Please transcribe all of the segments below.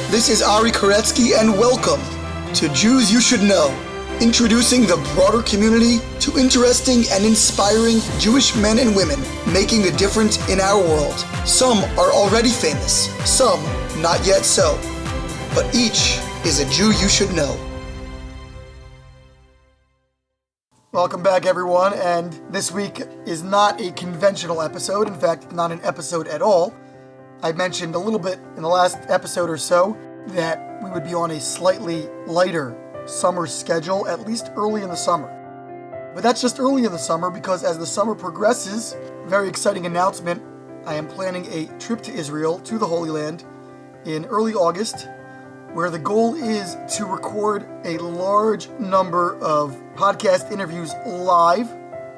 This is Ari Koretsky, and welcome to Jews You Should Know, introducing the broader community to interesting and inspiring Jewish men and women making a difference in our world. Some are already famous, some not yet so, but each is a Jew you should know. Welcome back, everyone, and this week is not a conventional episode. In fact, not an episode at all. I mentioned a little bit in the last episode or so that we would be on a slightly lighter summer schedule, at least early in the summer. But that's just early in the summer because as the summer progresses, very exciting announcement, I am planning a trip to Israel, to the Holy Land, in early August, where the goal is to record a large number of podcast interviews live,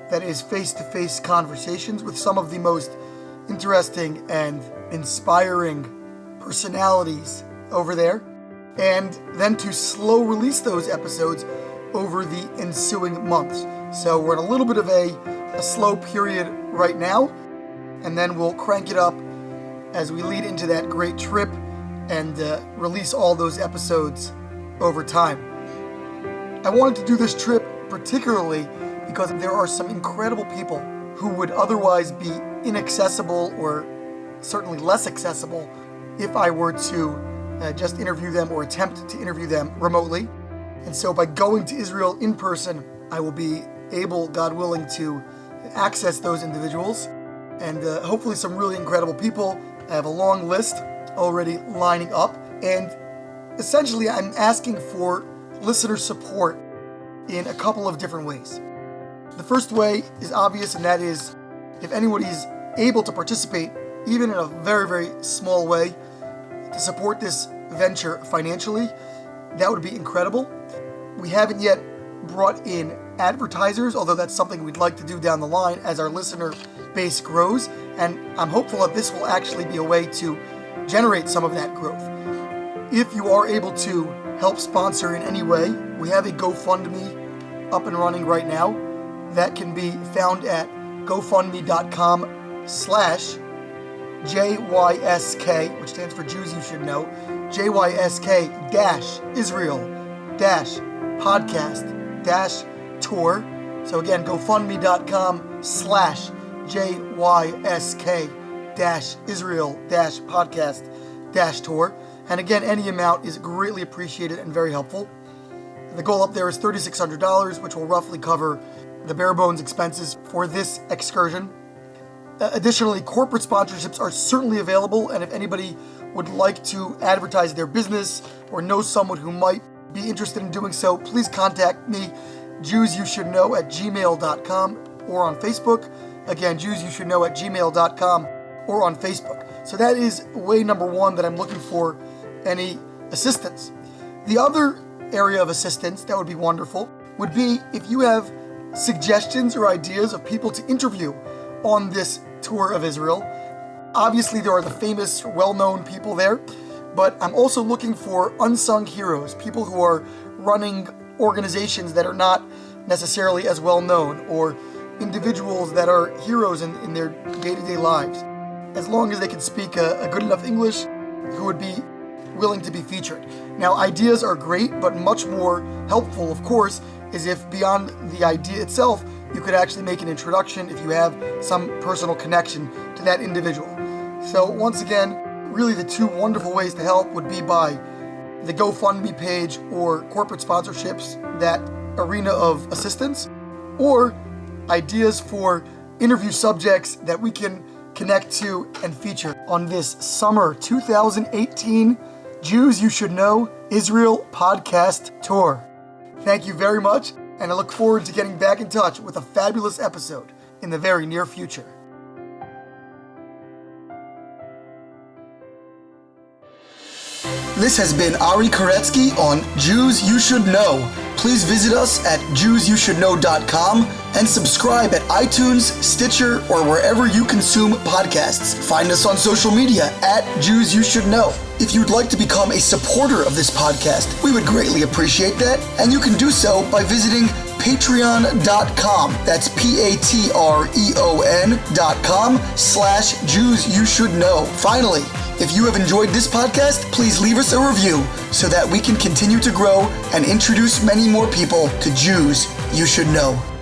that is face-to-face conversations with some of the most interesting and inspiring personalities over there, and then to slow release those episodes over the ensuing months. So we're in a little bit of a slow period right now, and then we'll crank it up as we lead into that great trip and release all those episodes over time. I wanted to do this trip particularly because there are some incredible people who would otherwise be inaccessible or certainly less accessible if I were to just interview them or attempt to interview them remotely. And so by going to Israel in person, I will be able, God willing, to access those individuals and hopefully some really incredible people. I have a long list already lining up, and essentially I'm asking for listener support in a couple of different ways. The first way is obvious, and that is if anybody's able to participate, even in a very, very small way, to support this venture financially, that would be incredible. We haven't yet brought in advertisers, although that's something we'd like to do down the line as our listener base grows, and I'm hopeful that this will actually be a way to generate some of that growth. If you are able to help sponsor in any way, we have a GoFundMe up and running right now that can be found at gofundme.com/JYSK, which stands for Jews You Should Know, JYSK-Israel-podcast-tour. So again, gofundme.com/JYSK-Israel-podcast-tour. And again, any amount is greatly appreciated and very helpful. The goal up there is $3,600, which will roughly cover the bare bones expenses for this excursion. Additionally, corporate sponsorships are certainly available, and if anybody would like to advertise their business or know someone who might be interested in doing so, please contact me, jewsyoushouldknow@gmail.com or on Facebook. Again, jewsyoushouldknow@gmail.com or on Facebook. So that is way number one that I'm looking for any assistance. The other area of assistance that would be wonderful would be if you have suggestions or ideas of people to interview on this tour of Israel. Obviously, there are the famous, well-known people there, but I'm also looking for unsung heroes, people who are running organizations that are not necessarily as well-known, or individuals that are heroes in their day-to-day lives. As long as they can speak a good enough English, who would be willing to be featured. Now, ideas are great, but much more helpful, of course, is if beyond the idea itself, you could actually make an introduction if you have some personal connection to that individual. So once again, really the two wonderful ways to help would be by the GoFundMe page or corporate sponsorships, that arena of assistance, or ideas for interview subjects that we can connect to and feature on this summer 2018 Jews You Should Know Israel podcast tour. Thank you very much, and I look forward to getting back in touch with a fabulous episode in the very near future. This has been Ari Koretsky on Jews You Should Know. Please visit us at jewsyoushouldknow.com and subscribe at iTunes, Stitcher, or wherever you consume podcasts. Find us on social media at Jews You Should Know. If you'd like to become a supporter of this podcast, we would greatly appreciate that, and you can do so by visiting patreon.com. That's patreon.com/Jews You Should Know. Finally, If you have enjoyed this podcast, please leave us a review so that we can continue to grow and introduce many more people to Jews you should know.